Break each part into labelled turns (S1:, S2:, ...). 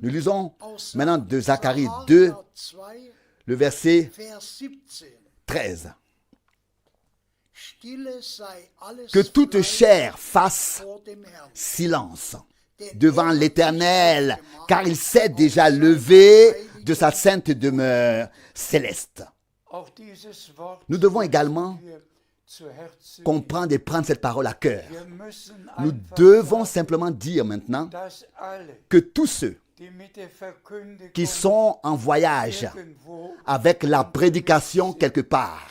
S1: Nous lisons maintenant de Zacharie 2, le verset 13. Que toute chair fasse silence devant l'Éternel, car il s'est déjà levé de sa sainte demeure céleste. Nous devons également comprendre et prendre cette parole à cœur. Nous devons simplement dire maintenant que tous ceux qui sont en voyage avec la prédication quelque part,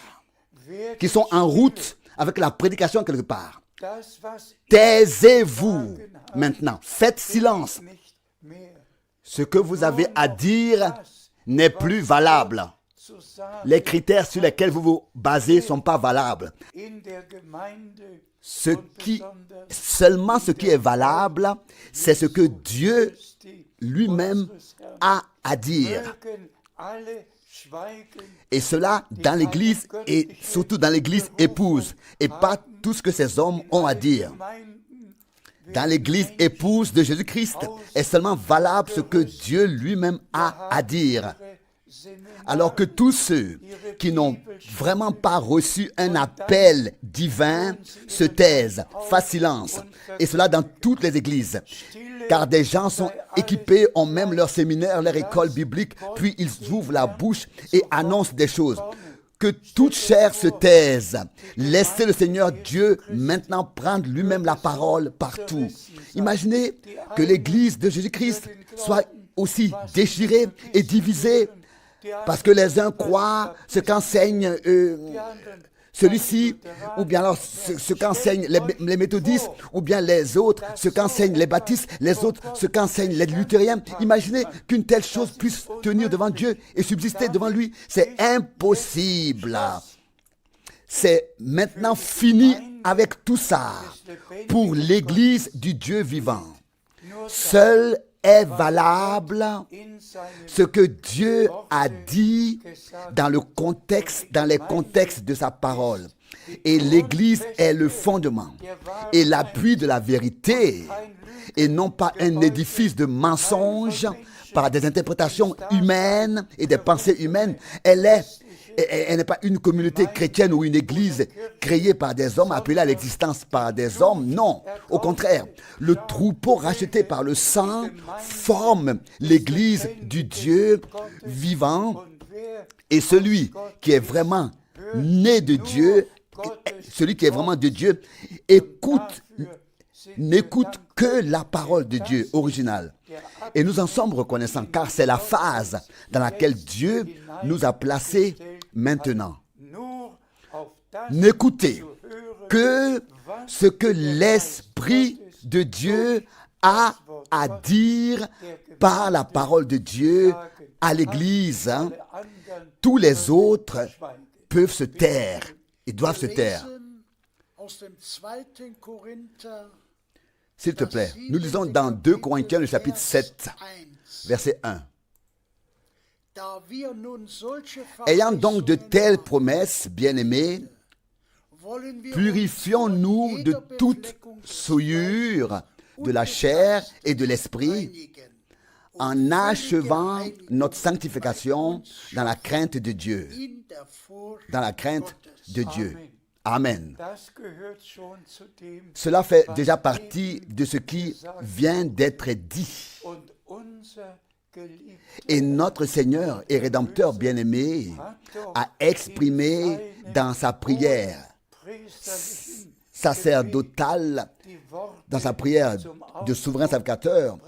S1: qui sont en route avec la prédication quelque part, taisez-vous maintenant, faites silence. Ce que vous avez à dire n'est plus valable. Les critères sur lesquels vous vous basez ne sont pas valables. Seulement ce qui est valable, c'est ce que Dieu lui-même a à dire. Et cela dans l'Église et surtout dans l'Église épouse et pas tout ce que ces hommes ont à dire. Dans l'Église épouse de Jésus-Christ est seulement valable ce que Dieu lui-même a à dire. Alors que tous ceux qui n'ont vraiment pas reçu un appel divin se taisent, fassent silence. Et cela dans toutes les églises. Car des gens sont équipés, ont même leur séminaire, leur école biblique, puis ils ouvrent la bouche et annoncent des choses. Que toute chair se taise. Laissez le Seigneur Dieu maintenant prendre lui-même la parole partout. Imaginez que l'Église de Jésus-Christ soit aussi déchirée et divisée parce que les uns croient ce qu'enseigne celui-ci, ou bien alors ce qu'enseignent les méthodistes, ou bien les autres, ce qu'enseignent les baptistes, les autres, ce qu'enseignent les luthériens. Imaginez qu'une telle chose puisse tenir devant Dieu et subsister devant lui. C'est impossible. C'est maintenant fini avec tout ça pour l'Église du Dieu vivant. Seul est valable ce que Dieu a dit dans les contextes de sa parole. Et l'Église est le fondement et l'appui de la vérité et non pas un édifice de mensonges par des interprétations humaines et des pensées humaines. Elle n'est pas une communauté chrétienne ou une église créée par des hommes, appelée à l'existence par des hommes. Non, au contraire, le troupeau racheté par le sang forme l'église du Dieu vivant. Et celui qui est vraiment né de Dieu, celui qui est vraiment de Dieu, n'écoute que la parole de Dieu originale. Et nous en sommes reconnaissants, car c'est la phase dans laquelle Dieu nous a placés maintenant. N'écoutez que ce que l'Esprit de Dieu a à dire par la parole de Dieu à l'Église. Tous les autres peuvent se taire et doivent se taire. S'il te plaît, nous lisons dans 2 Corinthiens, le chapitre 7, verset 1. Ayant donc de telles promesses, bien-aimés, purifions-nous de toute souillure de la chair et de l'esprit, en achevant notre sanctification dans la crainte de Dieu. Dans la crainte de Dieu. Amen. Cela fait déjà partie de ce qui vient d'être dit. Et notre Seigneur et Rédempteur bien-aimé a exprimé dans sa prière sacerdotale, dans sa prière de souverain sacrificateur,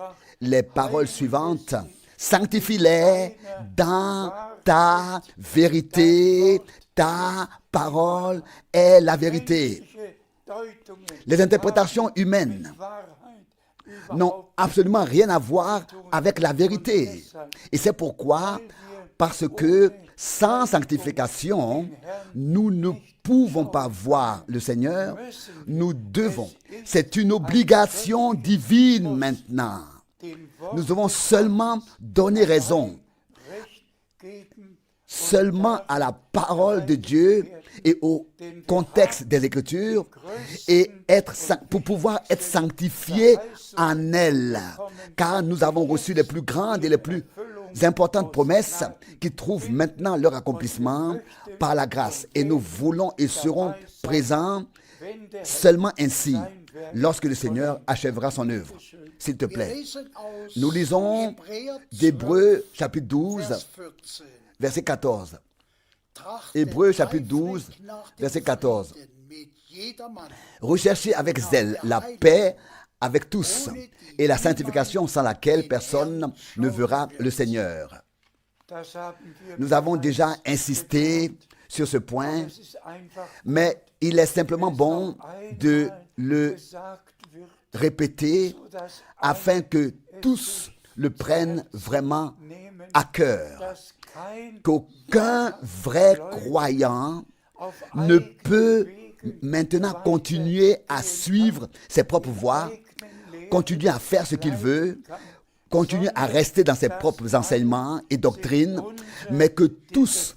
S1: les paroles suivantes. Sanctifie-les dans ta vérité. Ta parole est la vérité. Les interprétations humaines n'ont absolument rien à voir avec la vérité. Et c'est pourquoi, parce que sans sanctification, nous ne pouvons pas voir le Seigneur. Nous devons. C'est une obligation divine maintenant. Nous devons seulement donner raison seulement à la parole de Dieu et au contexte des Écritures et pour pouvoir être sanctifié en elle. car nous avons reçu les plus grandes et les plus importantes promesses qui trouvent maintenant leur accomplissement par la grâce. Et nous voulons et serons présents seulement ainsi lorsque le Seigneur achèvera son œuvre. S'il te plaît. Nous lisons d'Hébreux chapitre 12, verset 14. Hébreux chapitre 12, verset 14. Recherchez avec zèle la paix avec tous et la sanctification sans laquelle personne ne verra le Seigneur. Nous avons déjà insisté sur ce point, mais il est simplement bon de le répéter afin que tous le prennent vraiment à cœur. Qu'aucun vrai croyant ne peut maintenant continuer à suivre ses propres voies, continuer à faire ce qu'il veut, continuer à rester dans ses propres enseignements et doctrines, mais que tous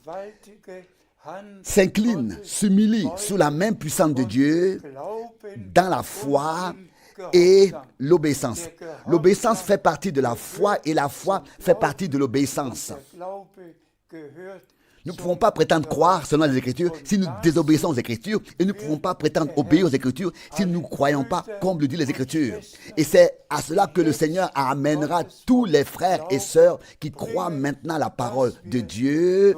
S1: s'inclinent, s'humilient sous la main puissante de Dieu dans la foi et l'obéissance. L'obéissance fait partie de la foi et la foi fait partie de l'obéissance. Nous ne pouvons pas prétendre croire selon les Écritures si nous désobéissons aux Écritures, et nous ne pouvons pas prétendre obéir aux Écritures si nous ne croyons pas comme le dit les Écritures. Et c'est à cela que le Seigneur amènera tous les frères et sœurs qui croient maintenant la parole de Dieu,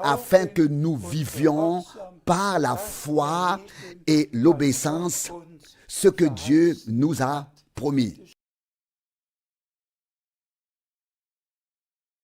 S1: afin que nous vivions par la foi et l'obéissance ce que Dieu nous a promis.